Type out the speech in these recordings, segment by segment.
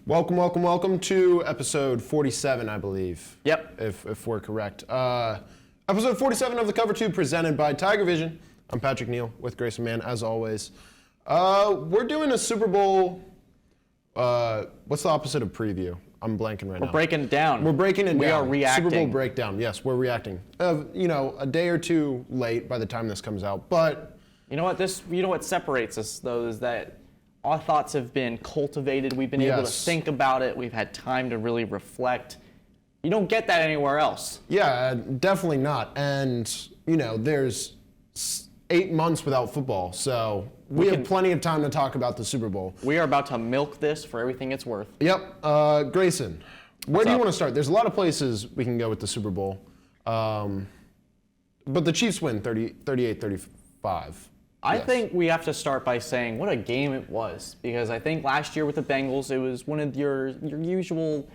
Welcome to episode 47, I believe. Yep. If we're correct. Episode 47 of the Cover 2 presented by TigerVision. I'm Patrick Neal with Grayson, Mann, as always. We're doing a Super Bowl, what's the opposite of preview? I'm blanking right now. We're breaking it down. We're breaking it down. We are reacting. Super Bowl breakdown. Yes, we're reacting. A day or two late by the time this comes out, but... You know what separates us, though, is that our thoughts have been cultivated. We've been able to think about it. We've had time to really reflect. You don't get that anywhere else. Yeah, definitely not. And, there's 8 months without football, so we have plenty of time to talk about the Super Bowl. We are about to milk this for everything it's worth. Yep. Grayson, where do you want to start? There's a lot of places we can go with the Super Bowl. But the Chiefs win 38-35. I think we have to start by saying what a game it was, because I think last year with the Bengals, it was one of your usual,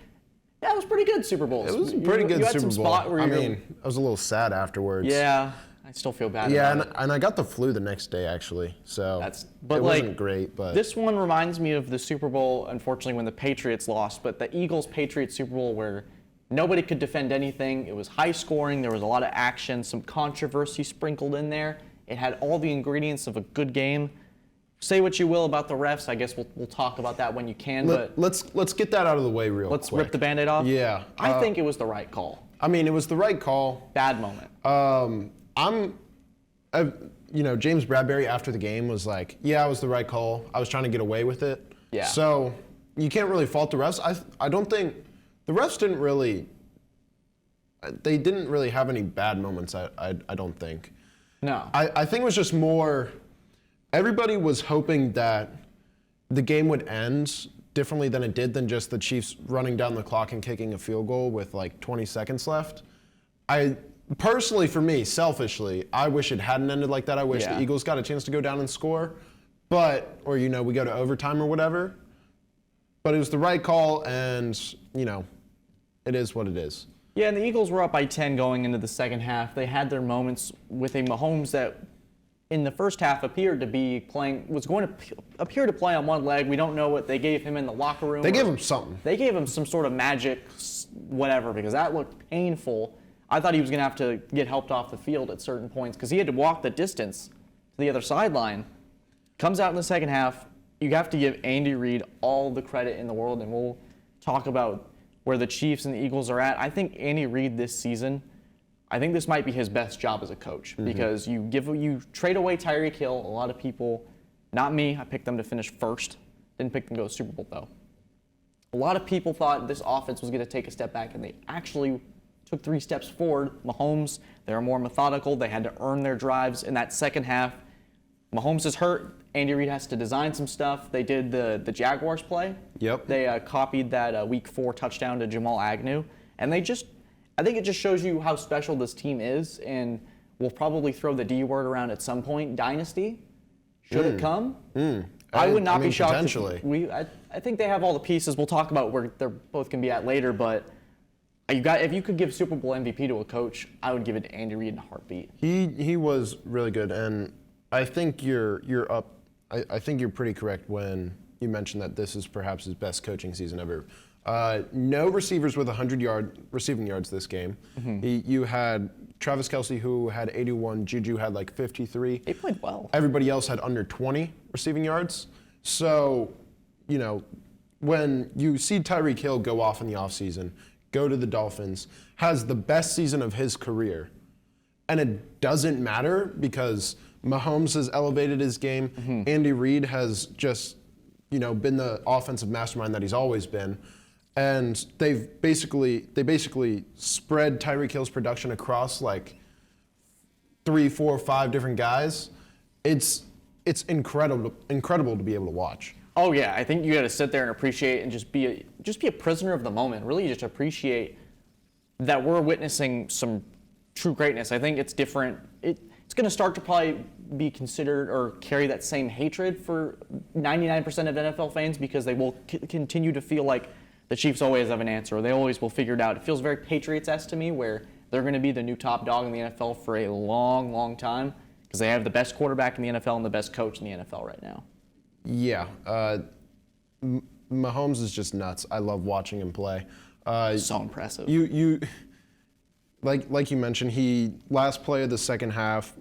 it was pretty good Super Bowls. It was a pretty good Super Bowl. I was a little sad afterwards. Yeah, I still feel bad about it. And I got the flu the next day, actually, so it wasn't great. But this one reminds me of the Super Bowl, unfortunately, when the Patriots lost, but the Eagles-Patriots Super Bowl where nobody could defend anything. It was high scoring. There was a lot of action, some controversy sprinkled in there. It had all the ingredients of a good game. Say what you will about the refs. I guess we'll talk about that when you can. But let's get that out of the way real quick. Let's rip the Band-Aid off? Yeah. I think it was the right call. It was the right call. Bad moment. James Bradbury after the game was like, yeah, it was the right call. I was trying to get away with it. Yeah. So you can't really fault the refs. I don't think the refs didn't really have any bad moments. I don't think. No. I think it was just more, everybody was hoping that the game would end differently than it did, than just the Chiefs running down the clock and kicking a field goal with like 20 seconds left. Personally, for me, selfishly, I wish it hadn't ended like that. I wish the Eagles got a chance to go down and score, or we go to overtime or whatever. But it was the right call, and, it is what it is. Yeah, and the Eagles were up by 10 going into the second half. They had their moments with a Mahomes that in the first half appeared to be was going to appear to play on one leg. We don't know what they gave him in the locker room. They gave him something. They gave him some sort of magic whatever, because that looked painful. I thought he was going to have to get helped off the field at certain points because he had to walk the distance to the other sideline. Comes out in the second half. You have to give Andy Reid all the credit in the world, and we'll talk about where the Chiefs and the Eagles are at. I think Andy Reid this season, I think this might be his best job as a coach, because you trade away Tyreek Hill. A lot of people, not me, I picked them to finish first. Didn't pick them to go to the Super Bowl, though. A lot of people thought this offense was going to take a step back, and they actually took 3 steps forward. Mahomes, they were more methodical. They had to earn their drives in that second half. Mahomes is hurt. Andy Reid has to design some stuff. They did the Jaguars play. Yep. They copied that Week 4 touchdown to Jamal Agnew. And I think it just shows you how special this team is, and we'll probably throw the D word around at some point. Dynasty, should it come? I would not be shocked. Potentially. I think they have all the pieces. We'll talk about where they're both can be at later, but if you could give Super Bowl MVP to a coach, I would give it to Andy Reid in a heartbeat. He was really good, and I think you're up. I think you're pretty correct when you mentioned that this is perhaps his best coaching season ever. No receivers with 100 receiving yards this game. You had Travis Kelce, who had 81. Juju had like 53. They played well. Everybody else had under 20 receiving yards. So, when you see Tyreek Hill go off in the offseason, go to the Dolphins, has the best season of his career, and it doesn't matter because Mahomes has elevated his game. Andy Reid has just, been the offensive mastermind that he's always been. And they basically spread Tyreek Hill's production across like 3, 4, 5 different guys. It's incredible to be able to watch. Oh yeah, I think you got to sit there and appreciate and just be a prisoner of the moment. Really, just appreciate that we're witnessing some true greatness. I think it's different. It's going to start to probably be considered or carry that same hatred for 99% of NFL fans, because they will continue to feel like the Chiefs always have an answer, or they always will figure it out. It feels very Patriots-esque to me, where they're going to be the new top dog in the NFL for a long, long time, because they have the best quarterback in the NFL and the best coach in the NFL right now. Yeah. Mahomes is just nuts. I love watching him play. So impressive. You like you mentioned, he last play of the second half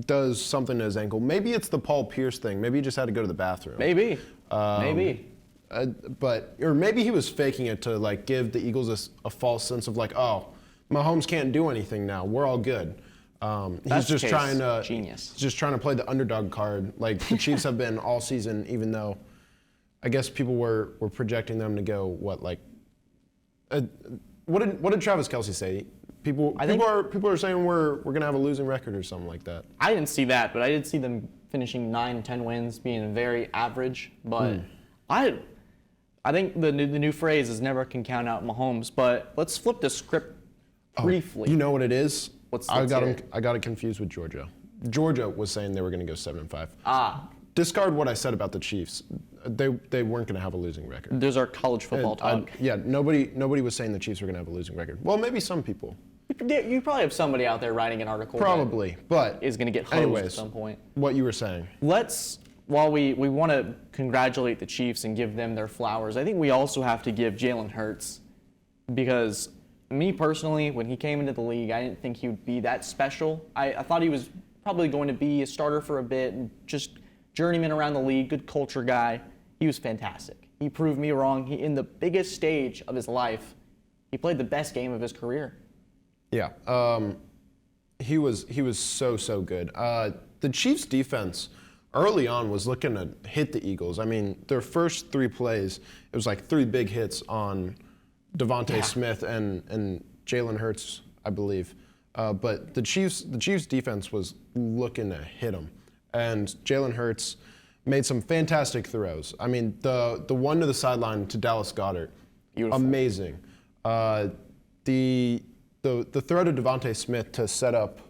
does something to his ankle. Maybe it's the Paul Pierce thing. Maybe he just had to go to the bathroom. Maybe. Or maybe he was faking it to like give the Eagles a false sense of like, oh, Mahomes can't do anything now. We're all good. He's just trying to genius. Just trying to play the underdog card, like the Chiefs have been all season. Even though, I guess people were projecting them to go what did Travis Kelce say? People are saying we're gonna have a losing record or something like that. I didn't see that, but I did see them finishing 9-10 wins, being very average. But I think the new phrase is never can count out Mahomes. But let's flip the script briefly. You know what it is? I got it confused with Georgia. Georgia was saying they were going to go 7-5. Discard what I said about the Chiefs. They weren't going to have a losing record. There's our college football talk. Nobody was saying the Chiefs were going to have a losing record. Well, maybe some people. You probably have somebody out there writing an article. Probably, but is going to get hosed at some point. What you were saying. While we want to congratulate the Chiefs and give them their flowers, I think we also have to give Jalen Hurts, because me personally, when he came into the league, I didn't think he would be that special. I thought he was probably going to be a starter for a bit and just journeyman around the league, good culture guy. He was fantastic. He proved me wrong. In the biggest stage of his life, he played the best game of his career. Yeah, he was so good. The Chiefs' defense early on was looking to hit the Eagles. I mean, their first 3 plays, it was like 3 big hits on Devontae Smith and Jalen Hurts, I believe. But the Chiefs' defense was looking to hit them, and Jalen Hurts made some fantastic throws. I mean, the one to the sideline to Dallas Goedert, beautiful, amazing. The throw to Devontae Smith to set up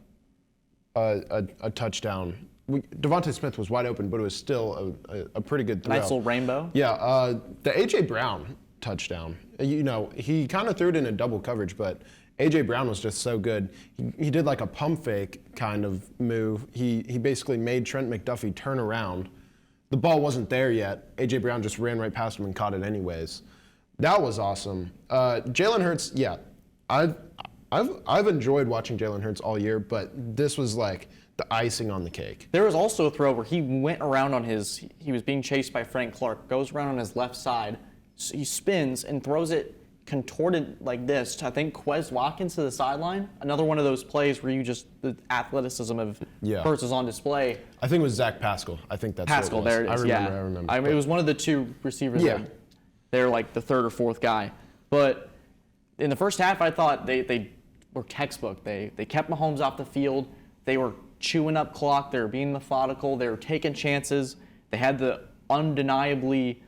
a touchdown. Devontae Smith was wide open, but it was still a pretty good throw. Nice little rainbow. Yeah, the A.J. Brown touchdown. He kind of threw it in a double coverage, but A.J. Brown was just so good. He did like a pump fake kind of move. He basically made Trent McDuffie turn around. The ball wasn't there yet. A.J. Brown just ran right past him and caught it anyways. That was awesome. Jalen Hurts, yeah, I've enjoyed watching Jalen Hurts all year, but this was like the icing on the cake. There was also a throw where he went around he was being chased by Frank Clark, goes around on his left side, he spins and throws it contorted like this to, I think, Quez Watkins to the sideline. Another one of those plays where the athleticism of Hurts is on display. I think it was Zach Pascal. I think that's Pascal, what it was. there it is. I remember. I mean, it was one of the 2 receivers. Yeah. They're like the 3rd or 4th guy. But in the first half, I thought they were textbook. They kept Mahomes off the field. They were chewing up clock. They were being methodical. They were taking chances. They had the undeniably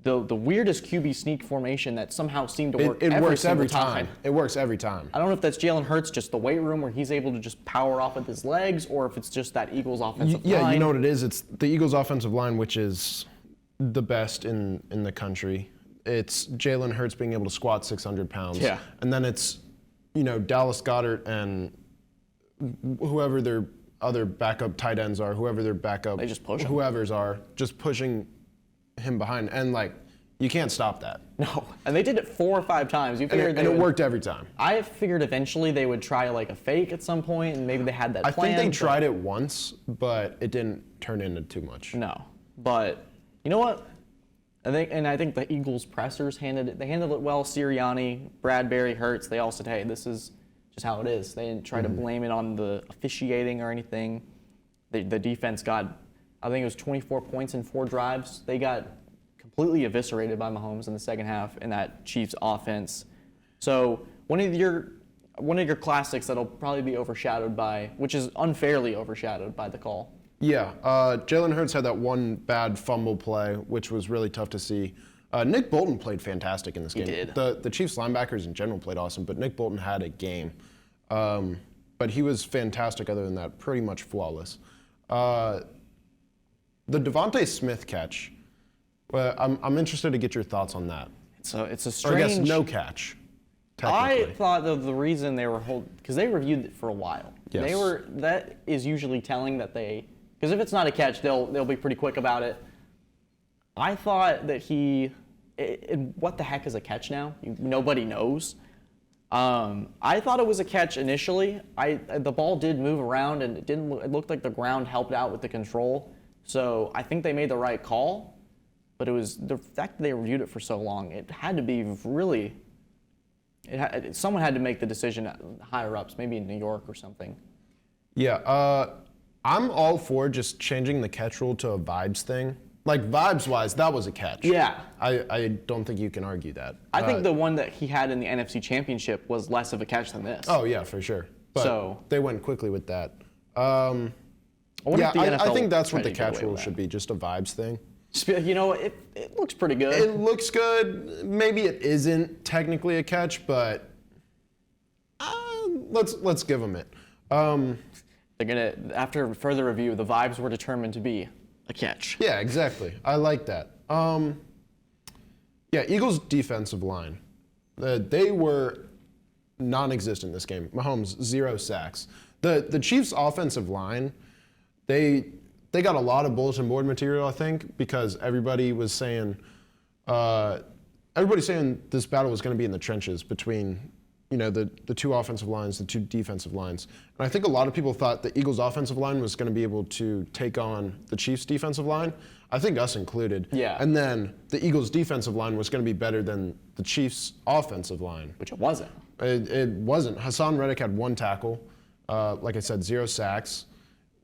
the weirdest QB sneak formation that somehow seemed to work. It works every time. It works every time. I don't know if that's Jalen Hurts, just the weight room where he's able to just power off with his legs, or if it's just that Eagles offensive line. Yeah, you know what it is? It's the Eagles offensive line, which is the best in the country. It's Jalen Hurts being able to squat 600 pounds. Yeah. And then it's, Dallas Goedert and whoever their other backup tight ends are, whoever their backup, they just push him. Whoever's are, just pushing him behind. And, you can't stop that. No. And they did it 4 or 5 times. And it worked every time. I figured eventually they would try a fake at some point, and maybe they had that plan. I think they tried it once, but it didn't turn into too much. No. But you know what? I think the Eagles pressers handled it well. Sirianni, Bradbury, Hurts, they all said, hey, this is just how it is. They didn't try to blame it on the officiating or anything. The defense got, I think it was 24 points in 4 drives. They got completely eviscerated by Mahomes in the second half in that Chiefs offense. So one of your classics that'll probably be overshadowed by, which is unfairly overshadowed by the call. Yeah, Jalen Hurts had that one bad fumble play, which was really tough to see. Nick Bolton played fantastic in this game. He did. The Chiefs linebackers in general played awesome, but Nick Bolton had a game. But he was fantastic other than that, pretty much flawless. The Devontae Smith catch, I'm interested to get your thoughts on that. It's a strange... Or I guess no catch, technically. I thought the reason they were because they reviewed it for a while. Yes. That is usually telling that because if it's not a catch, they'll be pretty quick about it. I thought that he what the heck is a catch now? Nobody knows. I thought it was a catch initially. The ball did move around, and it looked like the ground helped out with the control. So I think they made the right call. But it was the fact that they reviewed it for so long. It had to be really. Someone had to make the decision higher ups, maybe in New York or something. Yeah, I'm all for just changing the catch rule to a vibes thing. Like, vibes-wise, that was a catch. Yeah. I don't think you can argue that. I think the one that he had in the NFC Championship was less of a catch than this. Oh, yeah, for sure. But So- they went quickly with that. wonder Yeah, if the I NFL think that's what tried the to get catch away rule with should be, just a vibes thing. You know, it looks pretty good. It looks good. Maybe it isn't technically a catch, but let's give them it. They're gonna, after further review, the vibes were determined to be a catch. Yeah, exactly. I like that. Yeah, Eagles' defensive line. They were non-existent this game. Mahomes, 0 sacks. The Chiefs' offensive line, they got a lot of bulletin board material, I think, because everybody was saying, this battle was going to be in the trenches between, the two offensive lines, the two defensive lines. And I think a lot of people thought the Eagles' offensive line was going to be able to take on the Chiefs' defensive line. I think us included. Yeah. And then the Eagles' defensive line was going to be better than the Chiefs' offensive line. Which it wasn't. It wasn't. Hassan Reddick had 1 tackle. Like I said, 0 sacks.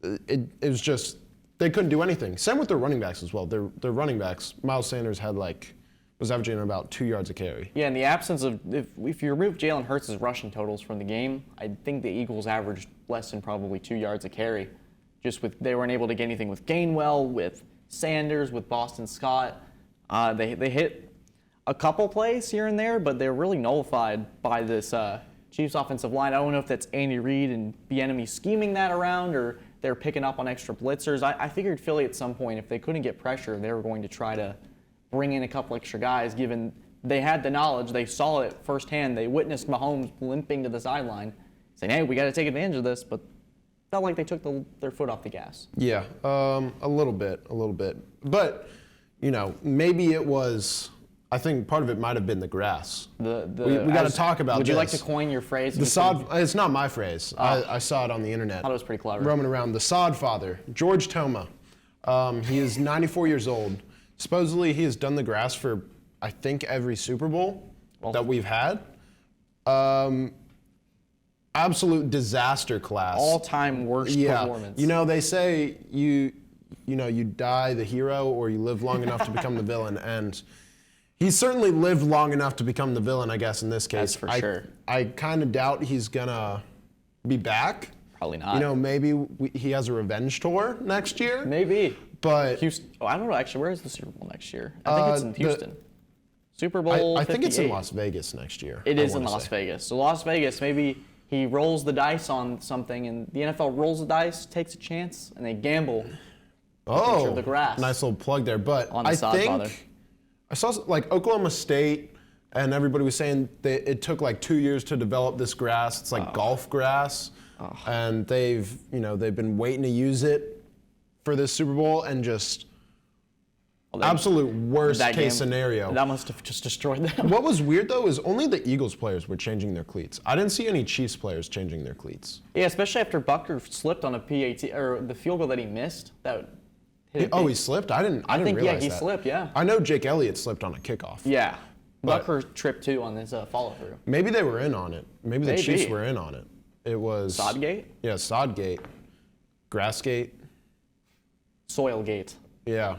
It was just, they couldn't do anything. Same with their running backs as well. Their running backs, Miles Sanders was averaging about 2 yards a carry. Yeah, in the absence of, if you remove Jalen Hurts' rushing totals from the game, I think the Eagles averaged less than probably 2 yards a carry. They weren't able to get anything with Gainwell, with Sanders, with Boston Scott. They hit a couple plays here and there, but they're really nullified by this Chiefs offensive line. I don't know if that's Andy Reid and Bieniemy scheming that around, or they're picking up on extra blitzers. I figured Philly at some point, if they couldn't get pressure, they were going to try to bring in a couple extra guys, given they had the knowledge, they saw it firsthand, they witnessed Mahomes limping to the sideline, saying, hey, we got to take advantage of this, but felt like they took their foot off the gas. Yeah, a little bit. But, maybe it was, I think part of it might have been the grass. We got to talk about this. Would you like to coin your phrase? The sod, it's not my phrase. I saw it on the internet. I thought it was pretty clever. Roaming around. The sod father, George Toma. He is 94 years old. Supposedly, he has done the grass for, I think, every Super Bowl that we've had. Absolute disaster class. All-time worst performance. They say you die the hero or you live long enough to become the villain, and he certainly lived long enough to become the villain, I guess, in this case. That's for sure. I kind of doubt he's gonna be back. Probably not. Maybe he has a revenge tour next year. Maybe. But Houston. Oh, I don't know. Actually, where is the Super Bowl next year? I think it's in Houston. Super Bowl. I think it's in 58. Las Vegas next year. It is in Las Vegas. So Las Vegas, maybe he rolls the dice on something, and the NFL rolls the dice, takes a chance, and they gamble. Oh, the grass. Nice little plug there. But On the I sod father. think I saw Oklahoma State, and everybody was saying that it took 2 years to develop this grass. It's like golf grass, and they've been waiting to use it for this Super Bowl, and just absolute worst case scenario. That must have just destroyed them. What was weird though is only the Eagles players were changing their cleats. I didn't see any Chiefs players changing their cleats. Yeah, especially after Bucker slipped on a PAT, or the field goal that he missed. He slipped? I didn't think realize he that. slipped, yeah. I know Jake Elliott slipped on a kickoff. Yeah. But- Bucker tripped too on his follow-through. Maybe they were in on it. Maybe the Chiefs were in on it. It was Sodgate? Yeah, Sodgate. Grassgate. Soilgate. Yeah.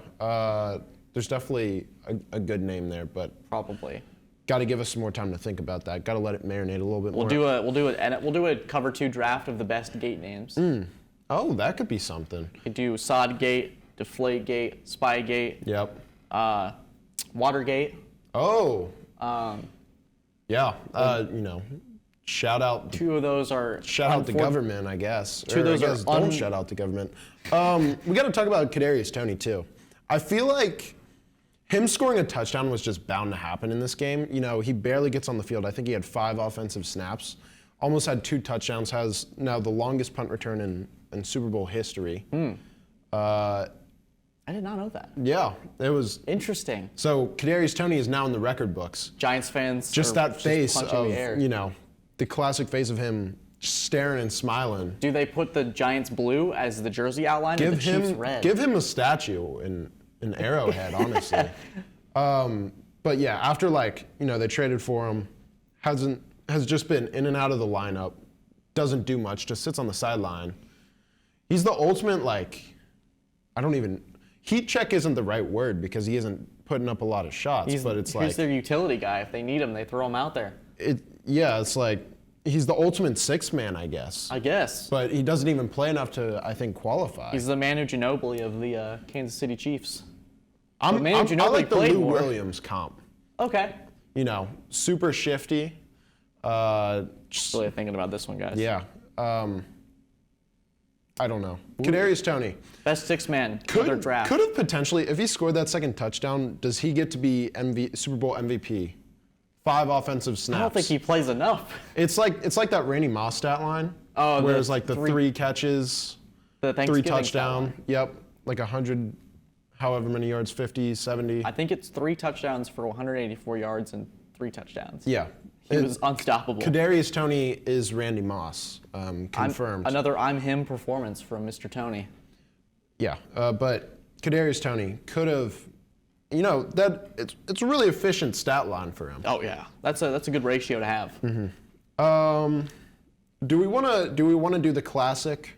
There's definitely a good name there, but Probably. got to give us some more time to think about that. Got to let it marinate a little bit more. We'll do a cover 2 draft of the best gate names. Oh, that could be something. We could do Sodgate, Deflategate, Spygate, Yep. Watergate. Oh. Yeah. Shout out. 2 of those are Shout out the government, I guess. 2 of those I guess are don't shout out the government. We got to talk about Kadarius Toney too. I feel like him scoring a touchdown was just bound to happen in this game. He barely gets on the field. I think he had 5 offensive snaps. Almost had 2 touchdowns. Has now the longest punt return in Super Bowl history. I did not know that. Yeah, it was Interesting. So Kadarius Toney is now in the record books. Giants fans Just are that face punching of the air. the classic face of him staring and smiling. Do they put the Giants blue as the jersey outline or the Chiefs red? Give him a statue in Arrowhead, honestly. But yeah, after they traded for him, has just been in and out of the lineup, doesn't do much, just sits on the sideline. He's the ultimate heat check isn't the right word because he isn't putting up a lot of shots, He's their utility guy. If they need him, they throw him out there. It's like he's the ultimate sixth man, I guess. But he doesn't even play enough to, I think, qualify. He's the Manu Ginobili of the Kansas City Chiefs. I like the Lou Williams comp. Okay. Super shifty. Just really thinking about this one, guys. Yeah. I don't know. Kadarius Toney. Best sixth man of their draft. Could have potentially, if he scored that second touchdown, does he get to be Super Bowl MVP? 5 offensive snaps. I don't think he plays enough. It's like that Randy Moss stat line. Oh, where it's like the 3 catches, the 3 touchdown. Yep. Like 100, however many yards, 50, 70. I think it's 3 touchdowns for 184 yards and 3 touchdowns. Yeah. He was unstoppable. Kadarius Toney is Randy Moss, confirmed. Another I'm him performance from Mr. Toney. Yeah, but Kadarius Toney could have, it's a really efficient stat line for him. Oh yeah, that's a good ratio to have. Mm-hmm. Do we want to do the classic?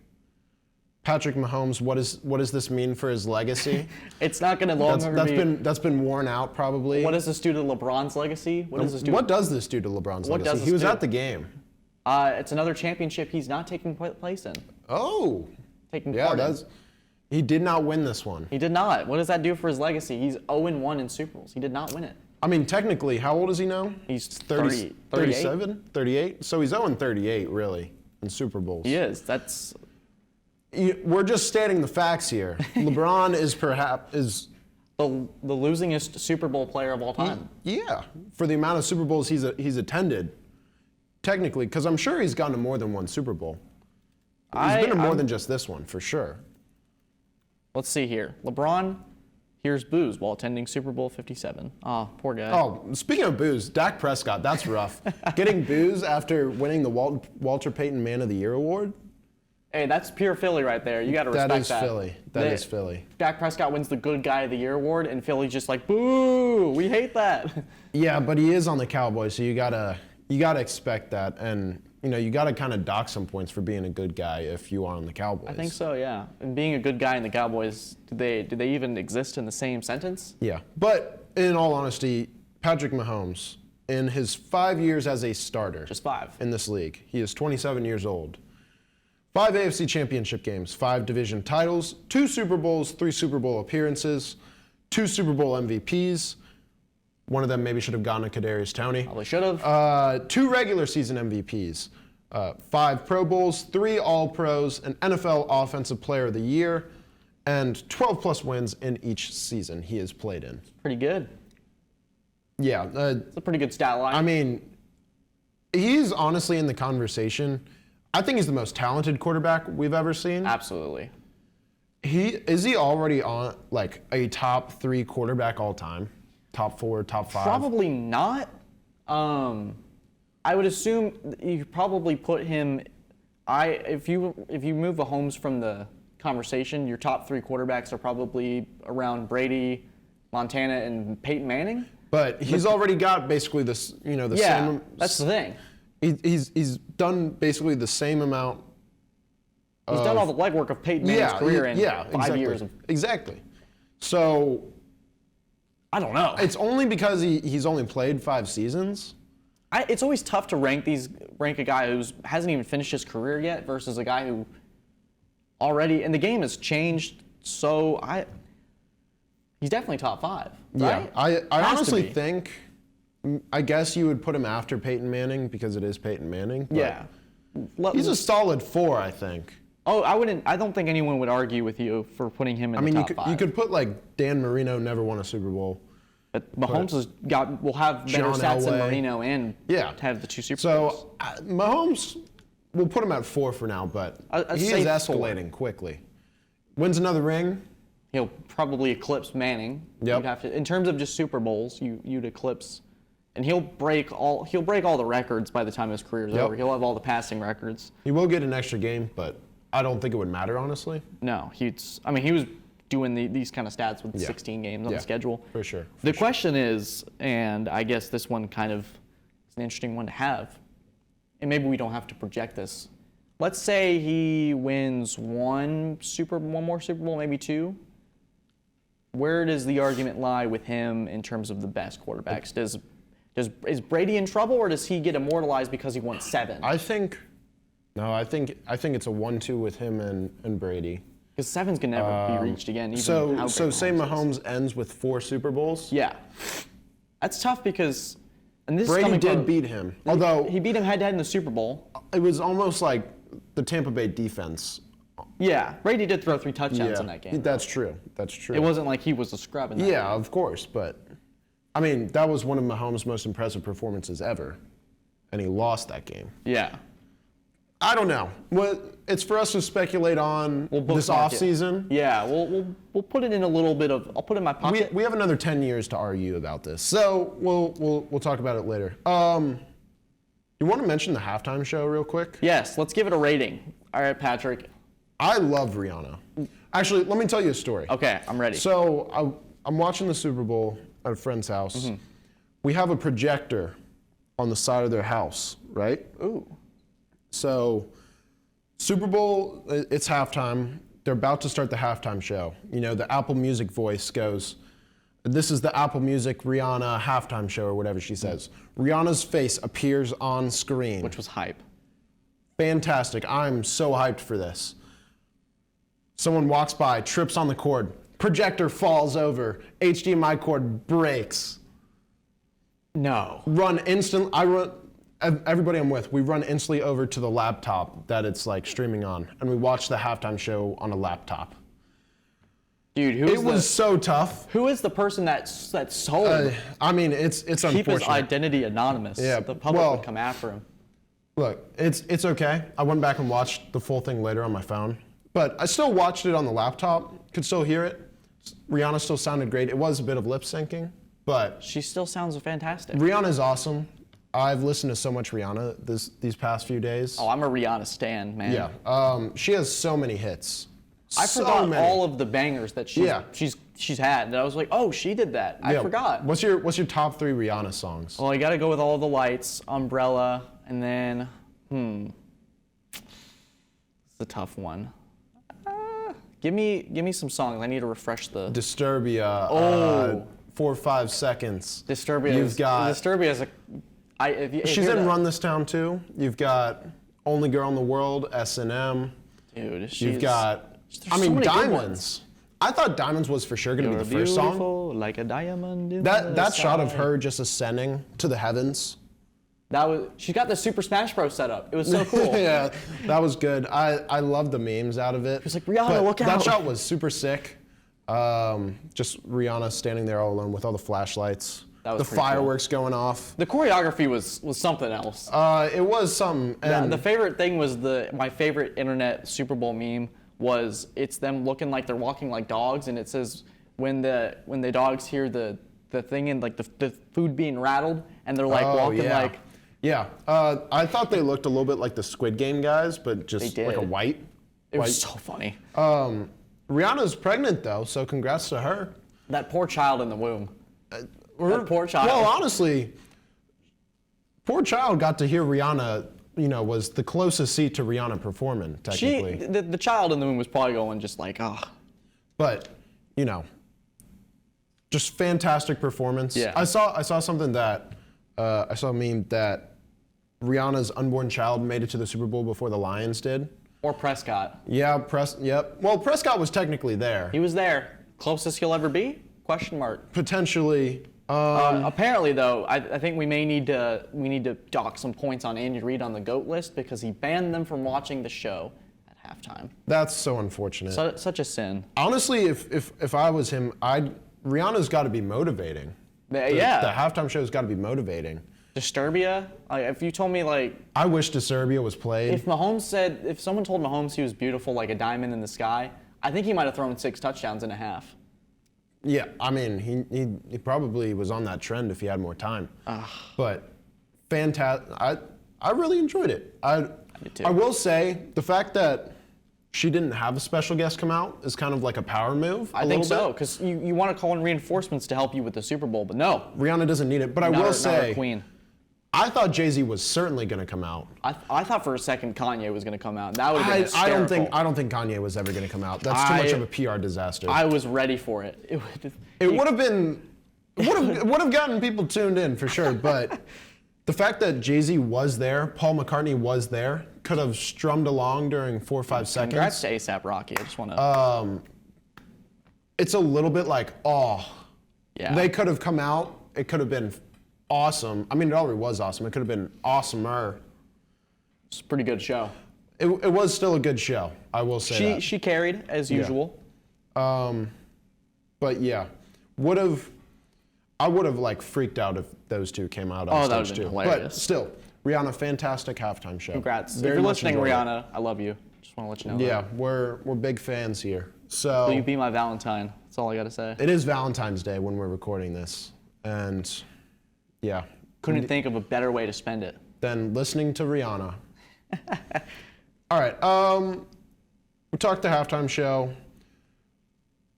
Patrick Mahomes, what does this mean for his legacy? It's not going to longer be. That's been worn out probably. What does this do to LeBron's legacy? What does this do to LeBron's what legacy? Does this he was do? at the game. It's another championship he's not taking place in. Oh. Taking part in. He did not win this one. He did not. What does that do for his legacy? He's 0-1 in Super Bowls. He did not win it. I mean, technically, how old is he now? He's 37, 38. So he's 0-38 really in Super Bowls. He is. We're just stating the facts here. LeBron is the losingest Super Bowl player of all time. Yeah, for the amount of Super Bowls he's attended, technically, because I'm sure he's gone to more than one Super Bowl. He's been to more than just this one, for sure. Let's see here. LeBron hears booze while attending Super Bowl 57. Oh, poor guy. Oh, speaking of booze, Dak Prescott, that's rough. Getting booze after winning the Walter Payton Man of the Year award? Hey, that's pure Philly right there. You got to respect that. That is Philly. Dak Prescott wins the Good Guy of the Year award, and Philly's just like, boo, we hate that. Yeah, but he is on the Cowboys, so you gotta expect that, and you gotta kind of dock some points for being a good guy if you are on the Cowboys. I think so, yeah. And being a good guy in the Cowboys, do they even exist in the same sentence? Yeah, but in all honesty, Patrick Mahomes, in his 5 years as a starter, just 5 in this league, he is 27 years old. 5 AFC championship games, 5 division titles, 2 Super Bowls, 3 Super Bowl appearances, 2 Super Bowl MVPs. One of them maybe should have gone to Kadarius Toney. Probably should have. 2 regular season MVPs, 5 Pro Bowls, 3 All-Pros, an NFL Offensive Player of the Year, and 12-plus wins in each season he has played in. Pretty good. Yeah. It's a pretty good stat line. I mean, he's honestly in the conversation. I think he's the most talented quarterback we've ever seen. Absolutely. Is he already on a top 3 quarterback all time? Top 4, top 5? Probably not. I would assume you could probably put him. If you move Mahomes from the conversation, your top 3 quarterbacks are probably around Brady, Montana, and Peyton Manning. But he's already got basically this, the same. Yeah, that's the thing. He's done basically the same amount. He's done all the legwork of Peyton Manning's career in 5 years. Exactly. So, I don't know. It's only because he's only played 5 seasons. It's always tough to rank a guy who hasn't even finished his career yet versus a guy who already, and the game has changed. So he's definitely top 5. Right? Yeah, I honestly think. I guess you would put him after Peyton Manning because it is Peyton Manning. But yeah. He's a solid 4, I think. Oh, I don't think anyone would argue with you for putting him in the top 5. You could put Dan Marino, never won a Super Bowl. But Mahomes will have better stats than Marino and have the 2 Super Bowls. So Mahomes, we'll put him at 4 for now, but he is escalating quickly. Wins another ring, He'll probably eclipse Manning. Yep. You'd have to, in terms of just Super Bowls, you'd eclipse, and he'll break all the records by the time his career's Yep. over. He'll have all the passing records. He will get an extra game, but I don't think it would matter, honestly. No, he was doing these kind of stats with Yeah. 16 games on Yeah, the schedule. for sure. The question is, and I guess this one kind of is an interesting one to have, and maybe we don't have to project this. Let's say he wins one more Super Bowl, maybe two. Where does the argument lie with him in terms of the best quarterbacks? Is Brady in trouble, or does he get immortalized because he won 7? I think it's a 1-2 with him and Brady. Because 7's can never be reached again. Even So how say great is. Mahomes ends with 4 Super Bowls. Yeah, that's tough because, and this is Brady coming did from, beat him, although he beat him head-to-head in the Super Bowl. it was almost like the Tampa Bay defense. Yeah, Brady did throw 3 touchdowns in that game. That's true. That's true. It wasn't like he was a scrub in that Yeah, game. of course, but I mean that was one of Mahomes' most impressive performances ever, and he lost that game. Yeah. I don't know. It's for us to speculate on this bookmark it. offseason. Yeah, we'll put it in a little bit of. I'll put it in my pocket. We have another 10 years to argue about this, so we'll talk about it later. You want to mention the halftime show real quick? Yes, let's give it a rating. All right, Patrick. I love Rihanna. Actually, let me tell you a story. Okay, I'm ready. So I'm watching the Super Bowl at a friend's house. Mm-hmm. We have a projector on the side of their house, right? Ooh. So Super Bowl, it's halftime. They're about to start the halftime show. You know, the Apple Music voice goes, "This is the Apple Music Rihanna halftime show," or whatever she says. Rihanna's face appears on screen. Which was hype. Fantastic. I'm so hyped for this. Someone walks by, trips on the cord. Projector falls over. HDMI cord breaks. No. Everybody I'm with, we run instantly over to the laptop that it's like streaming on, and we watch the halftime show on a laptop. Dude, It was so tough. who is the person that sold? I mean, it's Keep his unfortunate. identity anonymous. Yeah, The public well- would come after him. Look, it's okay. I went back and watched the full thing later on my phone, but I still watched it on the laptop. Could still hear it. Rihanna still sounded great. It was a bit of lip syncing, but She still sounds fantastic. Rihanna's awesome. I've listened to so much Rihanna these past few days. Oh, I'm a Rihanna stan, man. Yeah, she has so many hits. I So forgot many. all of the bangers that she's had. And I was like, oh, she did that. I Yeah. forgot. What's your top 3 Rihanna songs? Well, you got to go with All the Lights, Umbrella, and then, it's a tough one. Give me some songs. I need to refresh the. Disturbia. 4 or 5 seconds. Disturbia. Disturbia is a. If you She's hear in that- Run This Town too. You've got Only Girl in the World, S&M. Dude, she's. You've got, there's so many good Diamonds. ones. I thought Diamonds was for sure going to You're be the first song. beautiful like a diamond in That the shot of sky. her just ascending to the heavens. She got the Super Smash Bros. Setup. It was so cool. Yeah, that was good. I love the memes out of it. It was like, "Rihanna, look That out." shot was super sick. Just Rihanna standing there all alone with all the flashlights. That was the pretty cool. fireworks going off. The choreography was something else. It was something. And The favorite thing was my favorite internet Super Bowl meme was it's them looking like they're walking like dogs, and it says when the dogs hear the thing and like the food being rattled, and they're like walking yeah. like. Yeah, I thought they looked a little bit like the Squid Game guys, but just They like a did. white. It was so funny. Rihanna's pregnant though, so congrats to her. That poor child in the womb. That poor child. Well, honestly, poor child got to hear Rihanna. You know, was the closest seat to Rihanna performing technically. The child in the womb was probably going just like, But, you know, just fantastic performance. Yeah. I saw something that I saw a meme that Rihanna's unborn child made it to the Super Bowl before the Lions did. Or Prescott. Yeah, yep. Well, Prescott was technically there. He was there. Closest he'll ever be? Question mark. Potentially. Apparently, though, I think we need to dock some points on Andy Reid on the GOAT list because he banned them from watching the show at halftime. That's so unfortunate. Such a sin. Honestly, if I was him, Rihanna's got to be motivating. Yeah. The halftime show's got to be motivating. Disturbia. If you told me I wish Disturbia was played. if someone told Mahomes he was beautiful like a diamond in the sky, I think he might have thrown 6 touchdowns in a half. Yeah, I mean, he probably was on that trend if he had more time. But fantastic. I really enjoyed it. I did too. I will say the fact that she didn't have a special guest come out is kind of like a power move. I think so, because you want to call in reinforcements to help you with the Super Bowl, but no. Rihanna doesn't need it. But I Not will our say, queen. I thought Jay-Z was certainly going to come out. I thought for a second Kanye was going to come out. That would have been hysterical. I don't think Kanye was ever going to come out. That's too much of a PR disaster. I was ready for it. It would have been, would have gotten people tuned in for sure. But the fact that Jay-Z was there, Paul McCartney was there, could have strummed along during 4 or 5 seconds. Congrats to A$AP Rocky. I just want to. It's a little bit like, Yeah. they could have come out. It could have been awesome. I mean, it already was awesome. It could have been awesomer. It's a pretty good show. It was still a good show. I will say that. She carried as usual. But yeah, I would have like freaked out if those two came out on that stage would've too. been hilarious. But still, Rihanna, fantastic halftime show. Congrats. Very if you're much listening, enjoyed it. Rihanna, I love you. Just want to let you know. Yeah, that. we're big fans here. Will So you be my Valentine? That's all I got to say. it is Valentine's Day when we're recording this, and yeah, Couldn't think of a better way to spend it. than listening to Rihanna. All right, we talked the halftime show.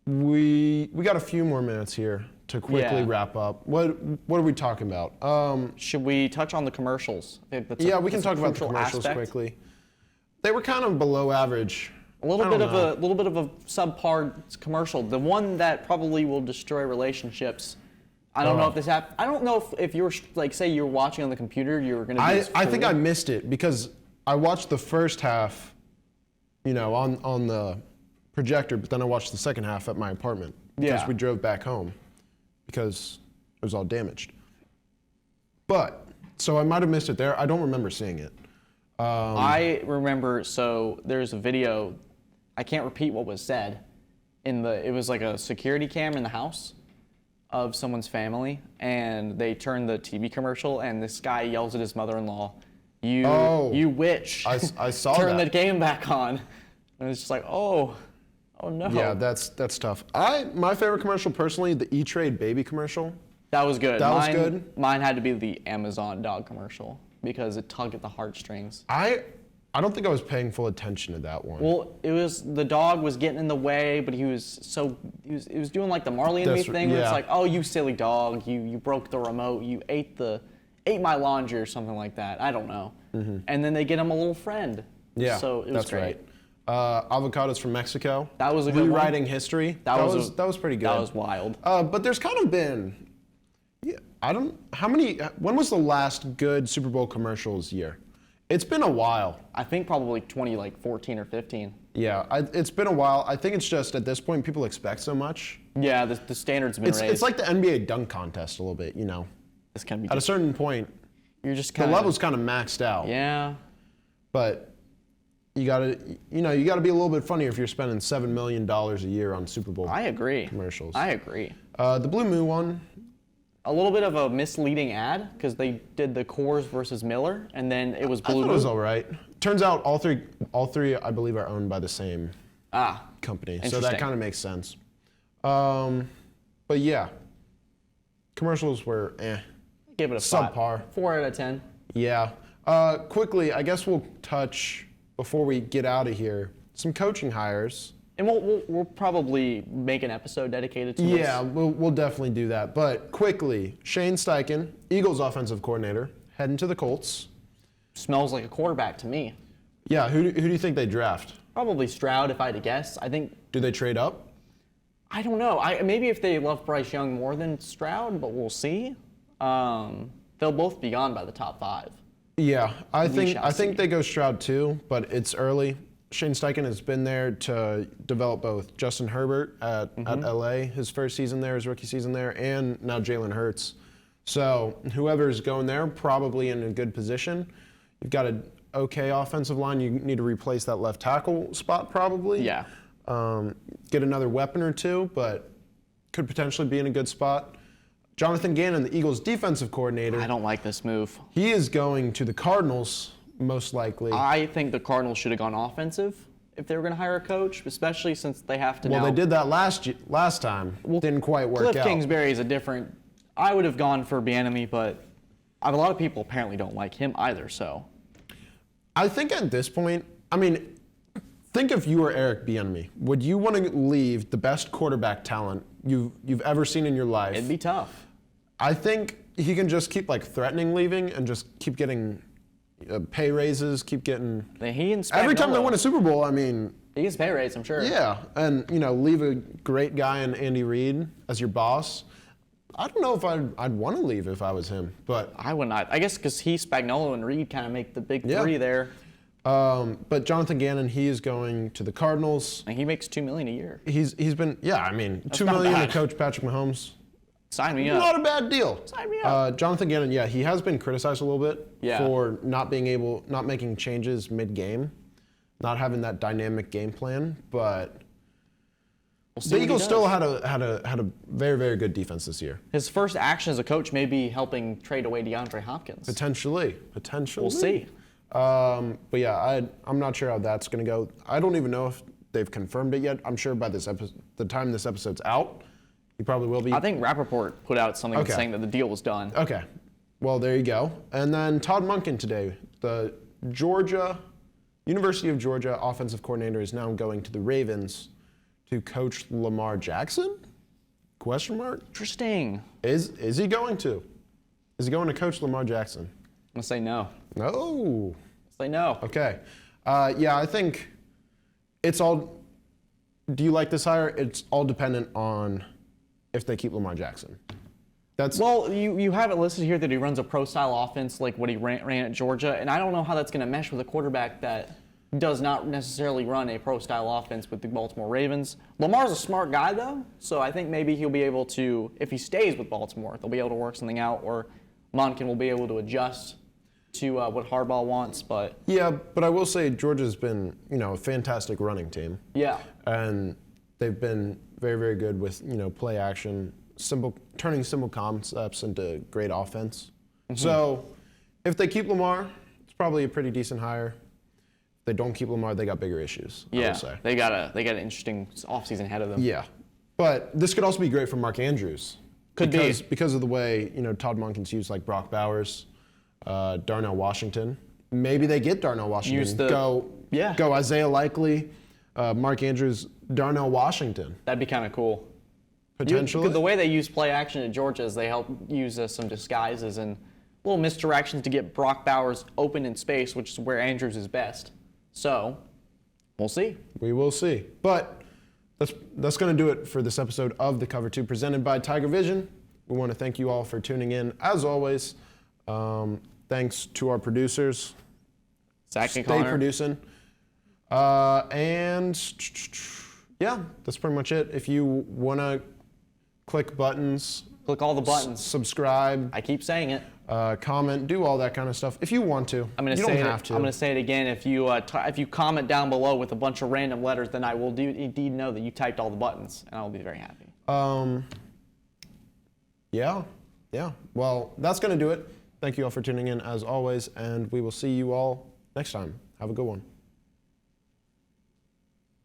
We got a few more minutes here to quickly Yeah. wrap up. What are we talking about? Should we touch on the commercials? I think that's Yeah, we can that's a talk about the crucial commercials aspect. quickly. They were kind of below average. A little I bit don't of know. a little bit of a subpar commercial. The one that probably will destroy relationships. I don't know if this happened. I don't know if you were like, say you were watching on the computer, you were going to. I think I missed it because I watched the first half, on the projector, but then I watched the second half at my apartment because Yeah. we drove back home because it was all damaged. But so I might have missed it there. I don't remember seeing it. I remember. So there's a video. I can't repeat what was said. It was like a security cam in the house of someone's family, and they turned the TV commercial, and this guy yells at his mother-in-law, "You witch!" I saw Turn that. the game back on, and it's just like, oh no. Yeah, that's tough. My favorite commercial personally, the E-Trade baby commercial. That was good. That was good. Mine had to be the Amazon dog commercial because it tugged at the heartstrings. I don't think I was paying full attention to that one. Well, the dog was getting in the way, but he was doing like the Marley and Me thing where it's yeah. like, oh, you silly dog, you broke the remote, you ate my laundry or something like that. I don't know. And then they get him a little friend. Yeah, So it was that's great. right. Avocados from Mexico. That was a good one. Rewriting history. That was pretty good. That was wild. But there's kind of been, when was the last good Super Bowl commercials year? It's been a while. I think probably 2014 or 15. Yeah, it's been a while. I think it's just at this point people expect so much. Yeah, the standards have been raised. It's like the NBA dunk contest a little bit, This can be. At a certain point, You're just the kind of. level's kind of maxed out. Yeah. But you gotta be a little bit funnier if you're spending $7 million a year on Super Bowl I agree. commercials. I agree. The Blue Moo one. A little bit of a misleading ad because they did the Coors versus Miller, and then it was I Blue thought it was Moon. all right. Turns out all three I believe are owned by the same company, so that Interesting. kind of makes sense. But yeah, commercials were Give it a subpar. 4 out of 10. Yeah. Quickly, I guess we'll touch before we get out of here some coaching hires. And we'll probably make an episode dedicated to this. Yeah, we'll definitely do that. But quickly, Shane Steichen, Eagles offensive coordinator, heading to the Colts. Smells like a quarterback to me. Yeah, who do you think they draft? Probably Stroud, if I had to guess. I think. Do they trade up? I don't know. Maybe if they love Bryce Young more than Stroud, but we'll see. They'll both be gone by the top 5. Yeah, I shall think see. they go Stroud too, but it's early. Shane Steichen has been there to develop both Justin Herbert at LA, his first season there, his rookie season there, and now Jalen Hurts. So whoever's going there, probably in a good position. You've got an okay offensive line. You need to replace that left tackle spot probably. Yeah. Get another weapon or two, but could potentially be in a good spot. Jonathan Gannon, the Eagles' defensive coordinator. I don't like this move. He is going to the Cardinals, most likely. I think the Cardinals should have gone offensive. if they were going to hire a coach, especially since they have to Well, now. they did that last time. Didn't quite work Cliff out. Kingsbury is a different. I would have gone for Bieniemy, but a lot of people apparently don't like him either. So I think at this point, I mean, think if you were Eric Bieniemy, would you want to leave the best quarterback talent you've ever seen in your life? it'd be tough. I think he can just keep like threatening leaving and just keep getting pay raises, keep getting. He and Every time they Spagnuolo, win a Super Bowl, I mean, he gets pay raise, I'm sure. yeah, and leave a great guy in Andy Reid as your boss. I don't know if I'd want to leave if I was him, but I would not. I guess because Spagnuolo, and Reid kind of make the big Yeah. three there. but Jonathan Gannon, he is going to the Cardinals. And he makes $2 million a year. He's been I mean, $2 not million to bad. coach Patrick Mahomes. Sign me up. Not a bad deal. Sign me up. Jonathan Gannon, yeah, he has been criticized a little bit Yeah. for not making changes mid-game, not having that dynamic game plan. But We'll see the what he Eagles does. still had a very, very good defense this year. His first action as a coach may be helping trade away DeAndre Hopkins. Potentially. We'll see. But yeah, I'm not sure how that's going to go. I don't even know if they've confirmed it yet. I'm sure by the time this episode's out, he probably will be. I think Rappaport put out something Okay. saying that the deal was done. Okay. Well, there you go. And then Todd Monken today, the University of Georgia offensive coordinator, is now going to the Ravens to coach Lamar Jackson? Question mark? Interesting. Is he going to? Is he going to coach Lamar Jackson? I'm going to say no. No. Say no. Okay. Yeah, I think it's all. Do you like this hire? It's all dependent on if they keep Lamar Jackson. Well, you have it listed here that he runs a pro-style offense like what he ran at Georgia, and I don't know how that's going to mesh with a quarterback that does not necessarily run a pro-style offense with the Baltimore Ravens. Lamar's a smart guy, though, so I think maybe he'll be able to, if he stays with Baltimore, they'll be able to work something out, or Monken will be able to adjust to what Harbaugh wants. But Yeah, but I will say Georgia's been, a fantastic running team. yeah, And they've been very, very good with, play action, turning simple concepts into great offense. So if they keep Lamar, it's probably a pretty decent hire. If they don't keep Lamar, they got bigger issues, I yeah, would say. they got an interesting offseason ahead of them. Yeah. But this could also be great for Mark Andrews. Could be. Because of the way, Todd Monken's used like Brock Bowers, Darnell Washington. Maybe they get Darnell Washington. Go Isaiah Likely, Mark Andrews, Darnell Washington. That'd be kind of cool. Potentially. The way they use play action at Georgia is they help use some disguises and little misdirections to get Brock Bowers open in space, which is where Andrews is best. So, we'll see. We will see. But that's going to do it for this episode of The Cover 2 presented by TigerVision. We want to thank you all for tuning in. As always, thanks to our producers. Zach and Stay Connor. producing. And yeah, that's pretty much it. If you want to click buttons, Click all the buttons. subscribe, I keep saying it. comment, do all that kind of stuff. If you want to, I'm gonna you say don't it. have to. I'm gonna say it again. If you comment down below with a bunch of random letters, then I will indeed know that you typed all the buttons, and I will be very happy. Yeah. Well, that's going to do it. Thank you all for tuning in as always, and we will see you all next time. Have a good one.